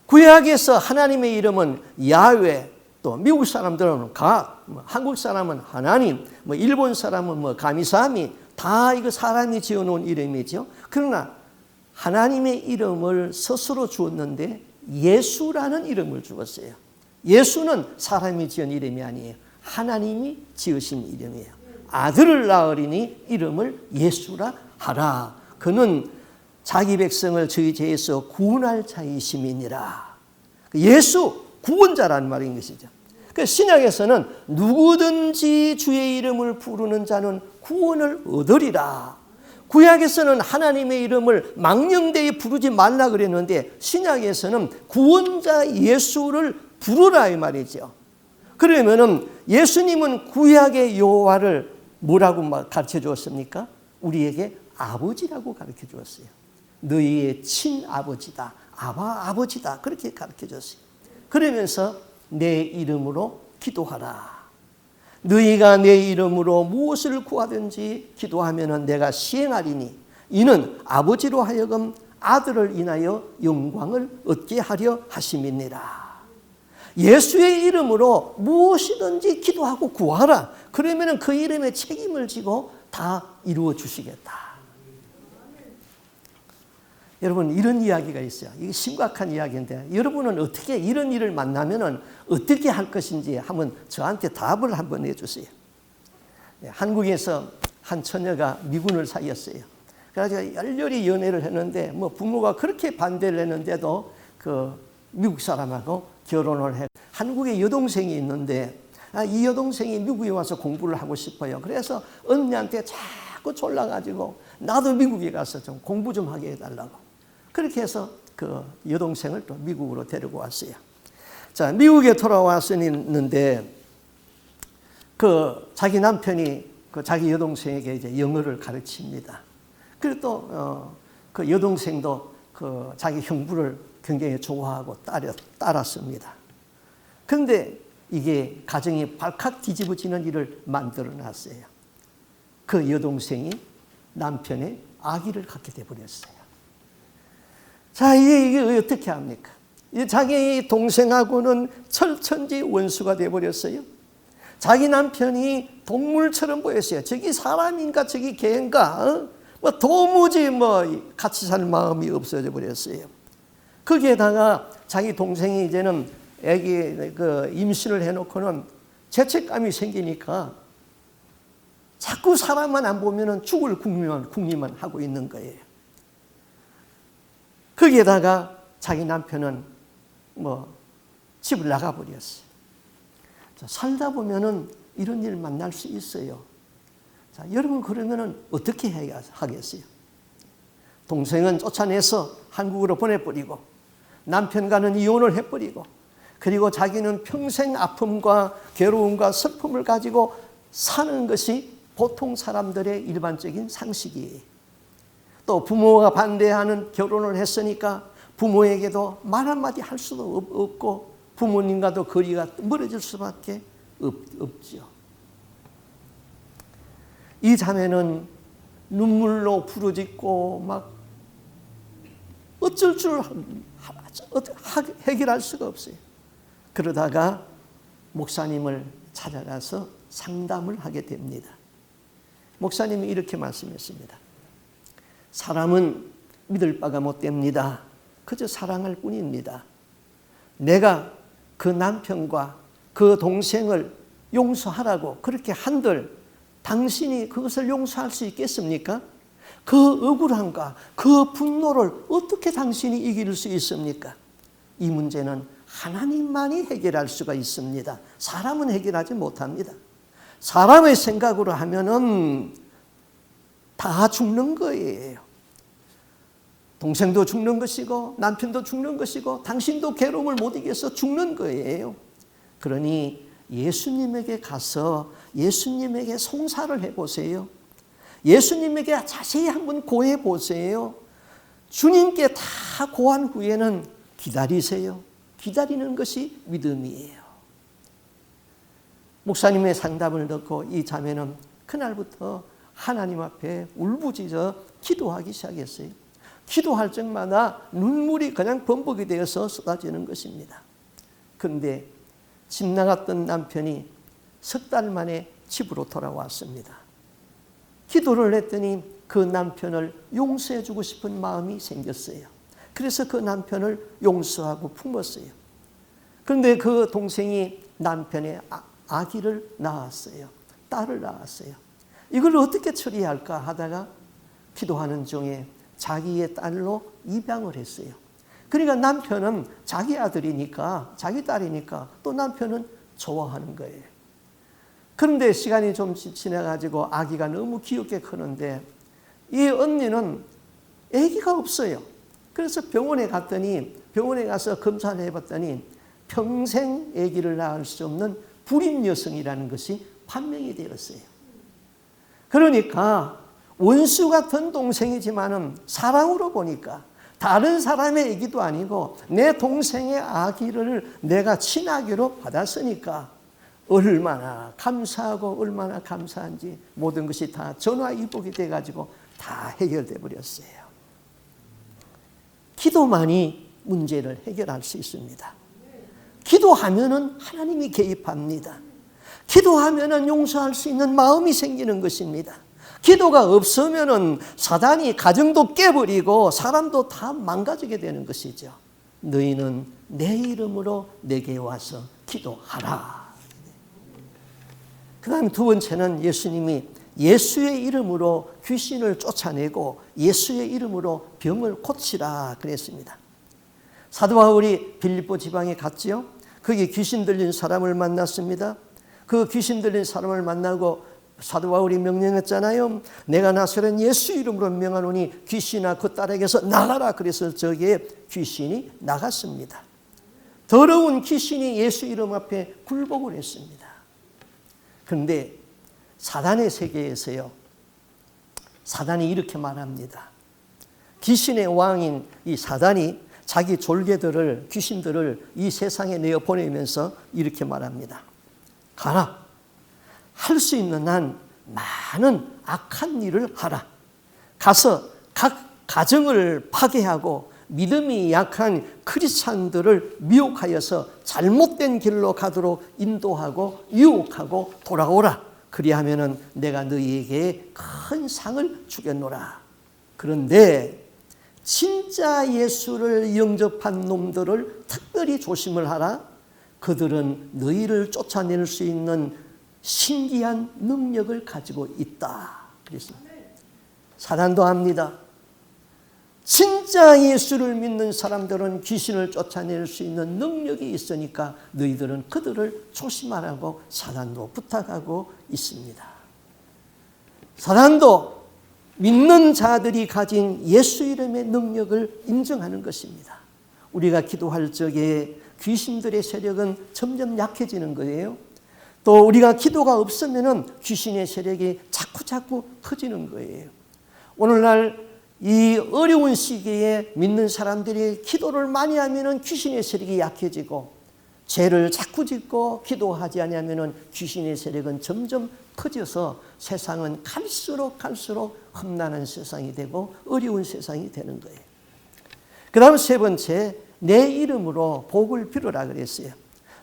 구약에서 하나님의 이름은 야훼, 또 미국 사람들은 갓, 한국 사람은 하나님, 일본 사람은 가미사미, 다 이거 사람이 지어놓은 이름이죠. 그러나 하나님의 이름을 스스로 주었는데 예수라는 이름을 주었어요. 예수는 사람이 지은 이름이 아니에요. 하나님이 지으신 이름이에요. 아들을 낳으리니 이름을 예수라 하라. 그는 자기 백성을 저희 죄에서 구원할 자이심이니라. 예수, 구원자라는 말인 것이죠. 그러니까 신약에서는 누구든지 주의 이름을 부르는 자는 구원을 얻으리라. 구약에서는 하나님의 이름을 망령되이 부르지 말라 그랬는데 신약에서는 구원자 예수를 부르라 이 말이죠. 그러면은 예수님은 구약의 여호와를 뭐라고 가르쳐 주었습니까? 우리에게 아버지라고 가르쳐 주었어요. 너희의 친아버지다. 아버지다. 그렇게 가르쳐 줬어요. 그러면서 내 이름으로 기도하라. 너희가 내 이름으로 무엇을 구하든지 기도하면 내가 시행하리니 이는 아버지로 하여금 아들을 인하여 영광을 얻게 하려 하심이니라. 예수의 이름으로 무엇이든지 기도하고 구하라. 그러면 그 이름에 책임을 지고 다 이루어 주시겠다. 여러분 이런 이야기가 있어요. 이게 심각한 이야기인데 여러분은 어떻게 이런 일을 만나면 어떻게 할 것인지 한번 저한테 답을 한번 해주세요. 한국에서 한 처녀가 미군을 사귀었어요. 그래서 열렬히 연애를 했는데 부모가 그렇게 반대를 했는데도 그 미국 사람하고 결혼을 해. 한국에 여동생이 있는데 이 여동생이 미국에 와서 공부를 하고 싶어요. 그래서 언니한테 자꾸 졸라가지고 나도 미국에 가서 좀 공부 좀 하게 해달라고. 그렇게 해서 그 여동생을 또 미국으로 데리고 왔어요. 자, 미국에 돌아왔었는데 그 자기 남편이 그 자기 여동생에게 이제 영어를 가르칩니다. 그리고 또 그 여동생도 그 자기 형부를 굉장히 좋아하고 따랐습니다. 그런데 이게 가정이 발칵 뒤집어지는 일을 만들어 놨어요. 그 여동생이 남편의 아기를 갖게 돼버렸어요. 자, 이게 어떻게 합니까? 자기 동생하고는 철천지 원수가 돼버렸어요. 자기 남편이 동물처럼 보였어요. 저기 사람인가 저기 개인가 뭐 도무지 같이 살 마음이 없어져 버렸어요. 거기에다가 자기 동생이 이제는 애기 그 임신을 해놓고는 죄책감이 생기니까 자꾸 사람만 안 보면은 죽을 궁리만 하고 있는 거예요. 거기에다가 자기 남편은 집을 나가버렸어요. 살다 보면은 이런 일 만날 수 있어요. 자, 여러분 그러면은 어떻게 하겠어요? 동생은 쫓아내서 한국으로 보내버리고 남편과는 이혼을 해버리고 그리고 자기는 평생 아픔과 괴로움과 슬픔을 가지고 사는 것이 보통 사람들의 일반적인 상식이에요. 또 부모가 반대하는 결혼을 했으니까 부모에게도 말 한마디 할 수도 없고 부모님과도 거리가 멀어질 수밖에 없죠. 이 자매는 눈물로 부르짖고 막 어쩔 줄 해결할 수가 없어요. 그러다가 목사님을 찾아가서 상담을 하게 됩니다. 목사님이 이렇게 말씀했습니다. 사람은 믿을 바가 못 됩니다. 그저 사랑할 뿐입니다. 내가 그 남편과 그 동생을 용서하라고 그렇게 한들 당신이 그것을 용서할 수 있겠습니까? 그 억울함과 그 분노를 어떻게 당신이 이길 수 있습니까? 이 문제는 하나님만이 해결할 수가 있습니다. 사람은 해결하지 못합니다. 사람의 생각으로 하면은 다 죽는 거예요. 동생도 죽는 것이고 남편도 죽는 것이고 당신도 괴로움을 못 이겨서 죽는 거예요. 그러니 예수님에게 가서 예수님에게 송사를 해보세요. 예수님에게 자세히 한번 고해 보세요. 주님께 다 고한 후에는 기다리세요. 기다리는 것이 믿음이에요. 목사님의 상담을 듣고 이 자매는 그날부터 하나님 앞에 울부짖어 기도하기 시작했어요. 기도할 적마다 눈물이 그냥 범벅이 되어서 쏟아지는 것입니다. 그런데 집 나갔던 남편이 석 달 만에 집으로 돌아왔습니다. 기도를 했더니 그 남편을 용서해 주고 싶은 마음이 생겼어요. 그래서 그 남편을 용서하고 품었어요. 그런데 그 동생이 남편의 아기를 낳았어요. 딸을 낳았어요. 이걸 어떻게 처리할까 하다가 기도하는 중에 자기의 딸로 입양을 했어요. 그러니까 남편은 자기 아들이니까 자기 딸이니까 또 남편은 좋아하는 거예요. 그런데 시간이 좀 지나가지고 아기가 너무 귀엽게 크는데 이 언니는 아기가 없어요. 그래서 병원에 갔더니 병원에 가서 검사를 해봤더니 평생 아기를 낳을 수 없는 불임 여성이라는 것이 판명이 되었어요. 그러니까 원수 같은 동생이지만은 사랑으로 보니까 다른 사람의 아기도 아니고 내 동생의 아기를 내가 친아기로 받았으니까 얼마나 감사하고 얼마나 감사한지 모든 것이 다 전화위복이 돼가지고 다 해결돼 버렸어요. 기도만이 문제를 해결할 수 있습니다. 기도하면은 하나님이 개입합니다. 기도하면은 용서할 수 있는 마음이 생기는 것입니다. 기도가 없으면은 사단이 가정도 깨버리고 사람도 다 망가지게 되는 것이죠. 너희는 내 이름으로 내게 와서 기도하라. 그 다음에 두 번째는 예수님이 예수의 이름으로 귀신을 쫓아내고 예수의 이름으로 병을 고치라 그랬습니다. 사도 바울이 빌립보 지방에 갔지요. 거기 귀신 들린 사람을 만났습니다. 그 귀신 들린 사람을 만나고 사도 바울이 명령했잖아요. 내가 나사렛 예수 이름으로 명하노니 귀신아 그 딸에게서 나가라. 그래서 저기에 귀신이 나갔습니다. 더러운 귀신이 예수 이름 앞에 굴복을 했습니다. 그런데 사단의 세계에서요, 사단이 이렇게 말합니다. 귀신의 왕인 이 사단이 자기 졸개들을, 귀신들을 이 세상에 내어 보내면서 이렇게 말합니다. 가라. 할 수 있는 한 많은 악한 일을 하라. 가서 각 가정을 파괴하고 믿음이 약한 크리스찬들을 미혹하여서 잘못된 길로 가도록 인도하고 유혹하고 돌아오라. 그리하면은 내가 너희에게 큰 상을 주겠노라. 그런데 진짜 예수를 영접한 놈들을 특별히 조심을 하라. 그들은 너희를 쫓아낼 수 있는 신기한 능력을 가지고 있다. 그랬습니다. 사단도 합니다. 진짜 예수를 믿는 사람들은 귀신을 쫓아낼 수 있는 능력이 있으니까 너희들은 그들을 조심하라고 사단도 부탁하고 있습니다. 사단도 믿는 자들이 가진 예수 이름의 능력을 인정하는 것입니다. 우리가 기도할 적에 귀신들의 세력은 점점 약해지는 거예요. 또 우리가 기도가 없으면 귀신의 세력이 자꾸 커지는 거예요. 오늘날 이 어려운 시기에 믿는 사람들이 기도를 많이 하면 귀신의 세력이 약해지고, 죄를 자꾸 짓고 기도하지 않으면 귀신의 세력은 점점 커져서 세상은 갈수록 험난한 세상이 되고 어려운 세상이 되는 거예요. 그 다음 세 번째, 내 이름으로 복을 빌어라 그랬어요.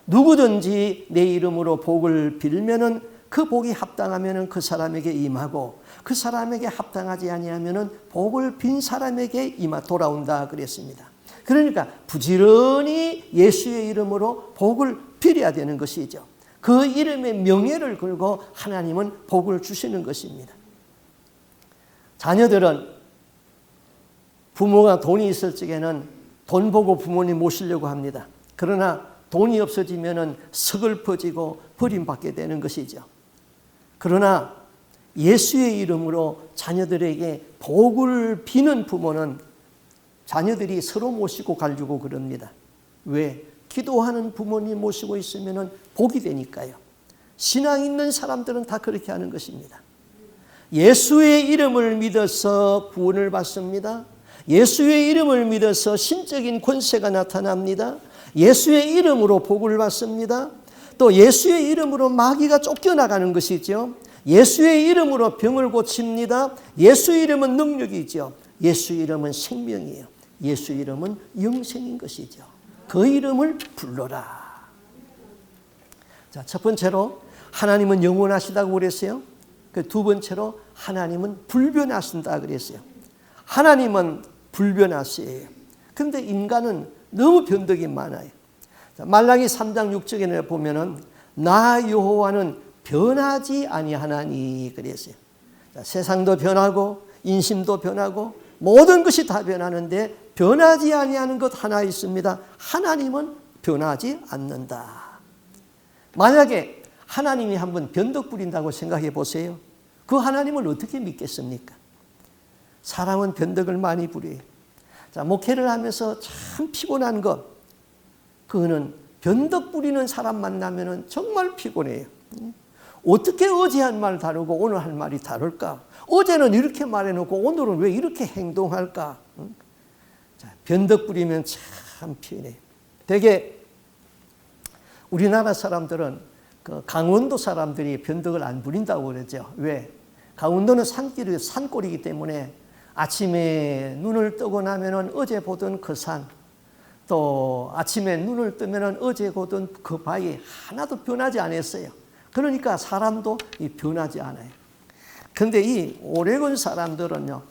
누구든지 내 이름으로 복을 빌면은 그 복이 합당하면은 그 사람에게 임하고, 그 사람에게 합당하지 아니하면은 복을 빈 사람에게 돌아온다 그랬습니다. 그러니까 부지런히 예수의 이름으로 복을 빌어야 되는 것이죠. 그 이름의 명예를 걸고 하나님은 복을 주시는 것입니다. 자녀들은 부모가 돈이 있을 적에는 돈 보고 부모님 모시려고 합니다. 그러나 돈이 없어지면은 서글퍼지고 버림받게 되는 것이죠. 그러나 예수의 이름으로 자녀들에게 복을 비는 부모는 자녀들이 서로 모시고 가려고 그럽니다. 왜? 기도하는 부모님 모시고 있으면 복이 되니까요. 신앙 있는 사람들은 다 그렇게 하는 것입니다. 예수의 이름을 믿어서 구원을 받습니다. 예수의 이름을 믿어서 신적인 권세가 나타납니다. 예수의 이름으로 복을 받습니다. 또 예수의 이름으로 마귀가 쫓겨나가는 것이죠. 예수의 이름으로 병을 고칩니다. 예수 이름은 능력이죠. 예수 이름은 생명이에요. 예수 이름은 영생인 것이죠. 그 이름을 불러라. 자, 첫 번째로 하나님은 영원하시다고 그랬어요. 그 두 번째로 하나님은 불변하신다 그랬어요. 하나님은 불변하시에요. 그런데 인간은 너무 변덕이 많아요. 자, 말라기 3장 6절에 보면은 나 여호와는 변하지 아니하나니 그랬어요. 자, 세상도 변하고 인심도 변하고 모든 것이 다 변하는데 변하지 아니하는 것 하나 있습니다. 하나님은 변하지 않는다. 만약에 하나님이 한번 변덕 부린다고 생각해 보세요. 그 하나님을 어떻게 믿겠습니까? 사람은 변덕을 많이 부려요. 자, 목회를 하면서 참 피곤한 것, 그거는 변덕 부리는 사람 만나면 정말 피곤해요. 어떻게 어제 한 말 다르고 오늘 할 말이 다를까? 어제는 이렇게 말해놓고 오늘은 왜 이렇게 행동할까? 자, 변덕 부리면 참 피곤해요. 되게 우리나라 사람들은 그 강원도 사람들이 변덕을 안 부린다고 그러죠. 왜? 강원도는 산골이기 때문에 아침에 눈을 뜨고 나면은 어제 보던 그 산, 또 아침에 눈을 뜨면은 어제 보던 그 바위 하나도 변하지 않았어요. 그러니까 사람도 변하지 않아요. 근데 이 오레곤 사람들은요,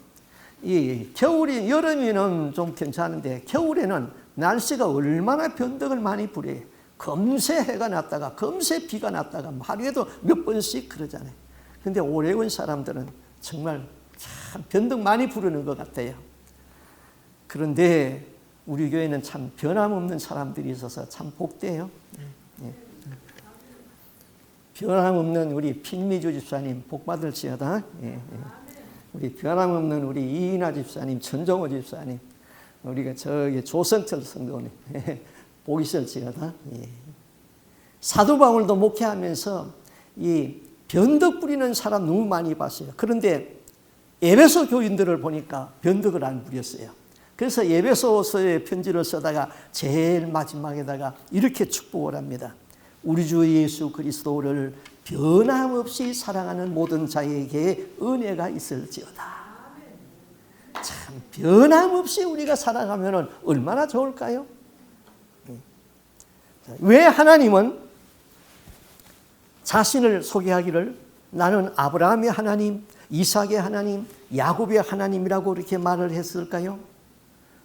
이 겨울이, 여름에는 좀 괜찮은데 겨울에는 날씨가 얼마나 변덕을 많이 부려요. 금세 해가 났다가 금세 비가 났다가 하루에도 몇 번씩 그러잖아요. 근데 오레곤 사람들은 정말 참 변덕 많이 부르는 것 같아요. 그런데 우리 교회는 참 변함없는 사람들이 있어서 참 복돼요. 변함없는 우리 필미주 집사님 복 받을지어다. 예, 예. 우리 변함없는 우리 이인아 집사님, 전정호 집사님, 우리가 저기 조성철 성도님 복 있을지어다. 예. 사도 바울도 목회하면서 이 변덕 부리는 사람 너무 많이 봤어요. 그런데 에베소 교인들을 보니까 변덕을 안 부렸어요. 그래서 에베소서의 편지를 쓰다가 제일 마지막에다가 이렇게 축복을 합니다. 우리 주 예수 그리스도를 변함없이 사랑하는 모든 자에게 은혜가 있을지어다. 참 변함없이 우리가 살아가면 얼마나 좋을까요? 왜 하나님은 자신을 소개하기를 나는 아브라함의 하나님, 이삭의 하나님, 야곱의 하나님이라고 이렇게 말을 했을까요?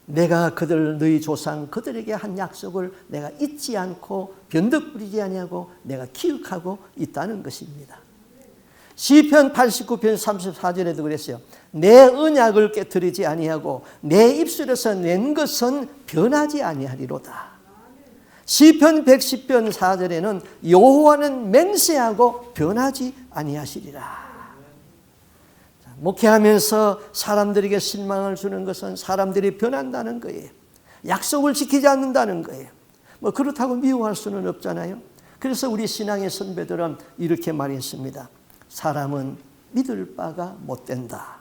내가 그들 너희 조상 그들에게 한 약속을 내가 잊지 않고 변덕 부리지 아니하고 내가 기억하고 있다는 것입니다. 시편 89편 34절에도 그랬어요. 내 언약을 깨뜨리지 아니하고 내 입술에서 낸 것은 변하지 아니하리로다. 시편 110편 4절에는 여호와는 맹세하고 변하지 아니하시리라. 목회하면서 사람들에게 실망을 주는 것은 사람들이 변한다는 거예요. 약속을 지키지 않는다는 거예요. 뭐 그렇다고 미워할 수는 없잖아요. 그래서 우리 신앙의 선배들은 이렇게 말했습니다. 사람은 믿을 바가 못 된다.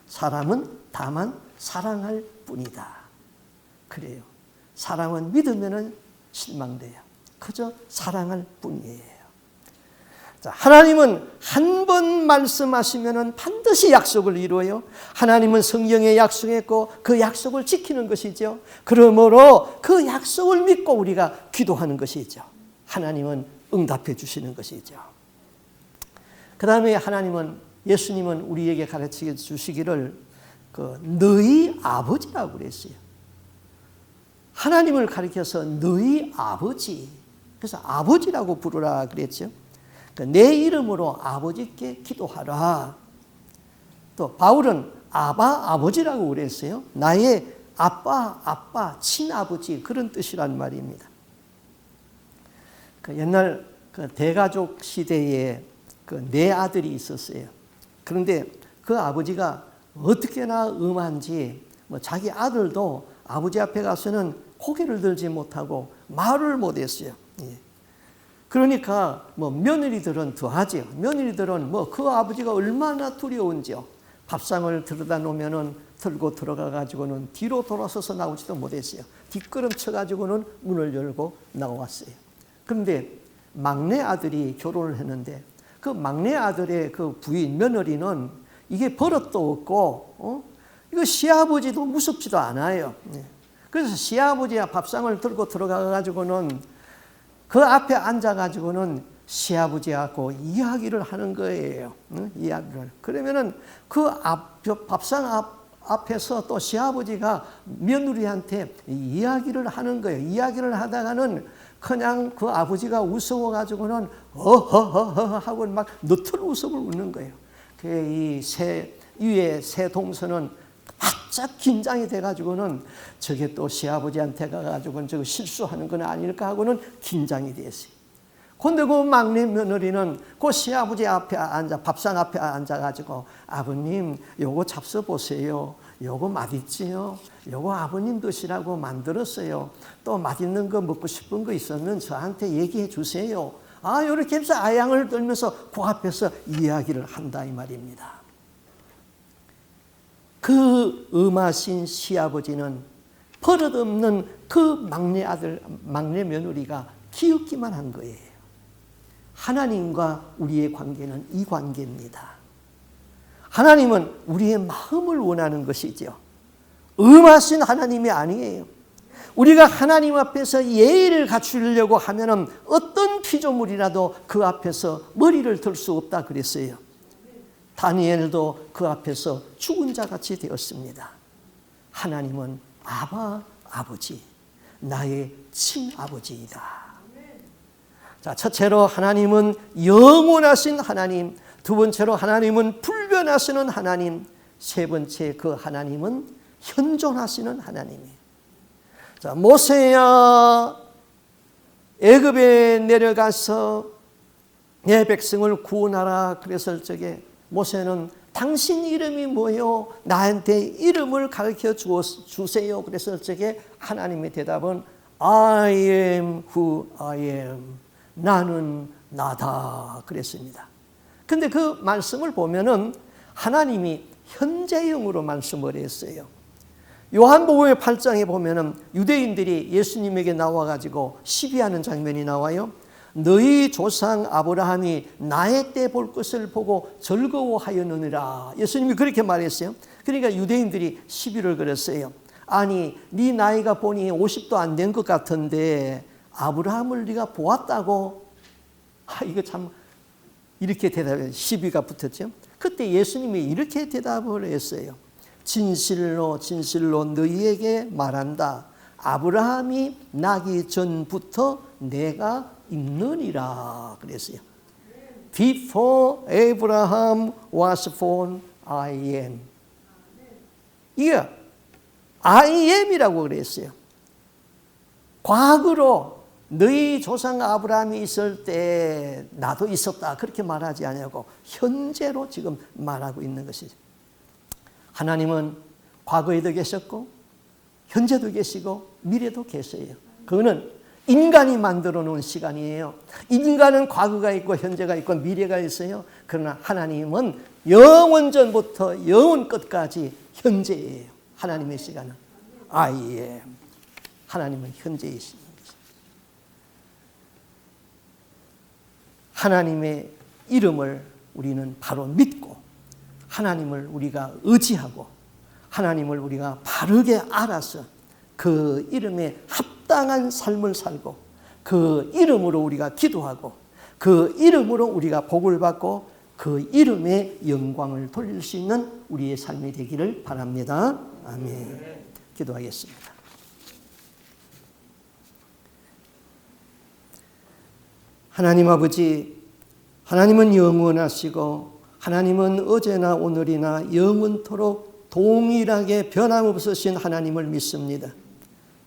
사람은 다만 사랑할 뿐이다. 그래요. 사람은 믿으면 실망돼요. 그저 사랑할 뿐이에요. 자, 하나님은 한 번 말씀하시면 반드시 약속을 이루어요. 하나님은 성경에 약속했고 그 약속을 지키는 것이죠. 그러므로 그 약속을 믿고 우리가 기도하는 것이죠. 하나님은 응답해 주시는 것이죠. 그 다음에 하나님은, 예수님은 우리에게 가르쳐 주시기를 너희 아버지라고 그랬어요. 하나님을 가리켜서 너희 아버지, 그래서 아버지라고 부르라 그랬죠. 내 이름으로 아버지께 기도하라. 또 바울은 아버지라고 그랬어요. 나의 아빠, 친아버지, 그런 뜻이란 말입니다. 옛날 대가족 시대에 네 아들이 있었어요. 그런데 그 아버지가 어떻게나 엄한지 자기 아들도 아버지 앞에 가서는 고개를 들지 못하고 말을 못했어요. 그러니까 며느리들은 더하죠. 며느리들은 그 아버지가 얼마나 두려운지요. 밥상을 들여다 놓으면은 들고 들어가 가지고는 뒤로 돌아서서 나오지도 못했어요. 뒷걸음 쳐 가지고는 문을 열고 나왔어요. 그런데 막내 아들이 결혼을 했는데 그 막내 아들의 그 부인 며느리는 이게 버릇도 없고 이거 시아버지도 무섭지도 않아요. 그래서 시아버지가 밥상을 들고 들어가 가지고는 그 앞에 앉아가지고는 시아버지하고 이야기를 하는 거예요. 이야기를. 그러면은 그 밥상 앞에서 또 시아버지가 며느리한테 이야기를 하는 거예요. 이야기를 하다가는 그냥 그 아버지가 웃어가지고는 어허허허 하고 막 너털 웃음을 웃는 거예요. 이 위에 새 동서는 바짝 긴장이 돼가지고는 저게 또 시아버지한테 가가지고는 저거 실수하는 건 아닐까 하고는 긴장이 됐어요. 근데 그 막내 며느리는 그 시아버지 앞에 밥상 앞에 앉아가지고 아버님 요거 잡숴 보세요. 요거 맛있지요. 요거 아버님 드시라고 만들었어요. 또 맛있는 거 먹고 싶은 거 있으면 저한테 얘기해 주세요. 이렇게 해서 아양을 떨면서 그 앞에서 이야기를 한다 이 말입니다. 그 엄하신 시아버지는 버릇없는 그 막내 며느리가 기웃기만 한 거예요. 하나님과 우리의 관계는 이 관계입니다. 하나님은 우리의 마음을 원하는 것이죠. 엄하신 하나님이 아니에요. 우리가 하나님 앞에서 예의를 갖추려고 하면은 어떤 피조물이라도 그 앞에서 머리를 들 수 없다 그랬어요. 다니엘도 그 앞에서 죽은 자같이 되었습니다. 하나님은 아버지, 나의 친아버지이다. 자, 첫째로 하나님은 영원하신 하나님, 두 번째로 하나님은 불변하시는 하나님, 세 번째 그 하나님은 현존하시는 하나님이에요. 자, 모세야 애굽에 내려가서 내 백성을 구원하라 그랬을 적에 모세는 당신 이름이 뭐요? 나한테 이름을 가르쳐 주세요. 그랬을 적에 하나님의 대답은 I am who I am. 나는 나다 그랬습니다. 근데 그 말씀을 보면은 하나님이 현재형으로 말씀을 했어요. 요한복음의 8장에 보면은 유대인들이 예수님에게 나와가지고 시비하는 장면이 나와요. 너희 조상 아브라함이 나의 때 볼 것을 보고 즐거워하였느니라. 예수님이 그렇게 말했어요. 그러니까 유대인들이 시비를 걸었어요. 아니, 네 나이가 보니 50도 안 된 것 같은데 아브라함을 네가 보았다고? 이거 참 이렇게 대답해 시비가 붙었죠. 그때 예수님이 이렇게 대답을 했어요. 진실로 진실로 너희에게 말한다. 아브라함이 나기 전부터 내가 있느니라 그랬어요. Before Abraham was born, I am. 이게 I am이라고 그랬어요. 과거로 너희 조상 아브라함이 있을 때 나도 있었다 그렇게 말하지 않냐고 현재로 지금 말하고 있는 것이죠. 하나님은 과거에도 계셨고 현재도 계시고 미래도 계세요. 그거는 인간이 만들어 놓은 시간이에요. 인간은 과거가 있고 현재가 있고 미래가 있어요. 그러나 하나님은 영원 전부터 영원 끝까지 현재예요. 하나님의 시간은 I am. 하나님은 현재이십니다. 하나님의 이름을 우리는 바로 믿고 하나님을 우리가 의지하고 하나님을 우리가 바르게 알아서 그 이름에 합당한 삶을 살고 그 이름으로 우리가 기도하고 그 이름으로 우리가 복을 받고 그 이름에 영광을 돌릴 수 있는 우리의 삶이 되기를 바랍니다. 아멘. 기도하겠습니다. 하나님 아버지, 하나님은 영원하시고 하나님은 어제나 오늘이나 영원토록 동일하게 변함없으신 하나님을 믿습니다.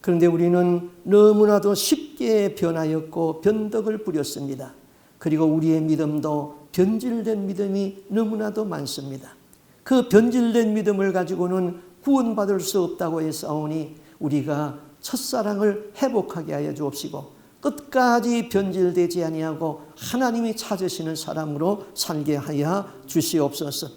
그런데 우리는 너무나도 쉽게 변하였고 변덕을 부렸습니다. 그리고 우리의 믿음도 변질된 믿음이 너무나도 많습니다. 그 변질된 믿음을 가지고는 구원받을 수 없다고 했사오니 우리가 첫사랑을 회복하게 하여 주옵시고 끝까지 변질되지 아니하고 하나님이 찾으시는 사람으로 살게 하여 주시옵소서.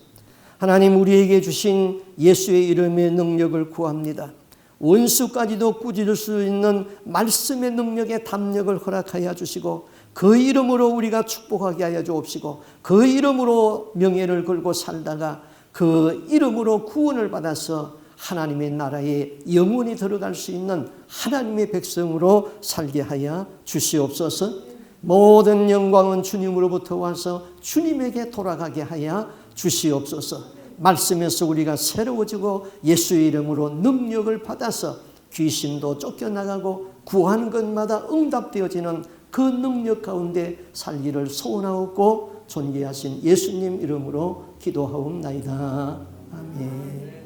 하나님 우리에게 주신 예수의 이름의 능력을 구합니다. 원수까지도 꾸짖을 수 있는 말씀의 능력의 담력을 허락하여 주시고 그 이름으로 우리가 축복하게 하여 주옵시고 그 이름으로 명예를 걸고 살다가 그 이름으로 구원을 받아서 하나님의 나라에 영원히 들어갈 수 있는 하나님의 백성으로 살게 하여 주시옵소서. 모든 영광은 주님으로부터 와서 주님에게 돌아가게 하여 주시옵소서. 말씀에서 우리가 새로워지고 예수의 이름으로 능력을 받아서 귀신도 쫓겨나가고 구하는 것마다 응답되어지는 그 능력 가운데 살기를 소원하옵고 존귀하신 예수님 이름으로 기도하옵나이다. 아멘.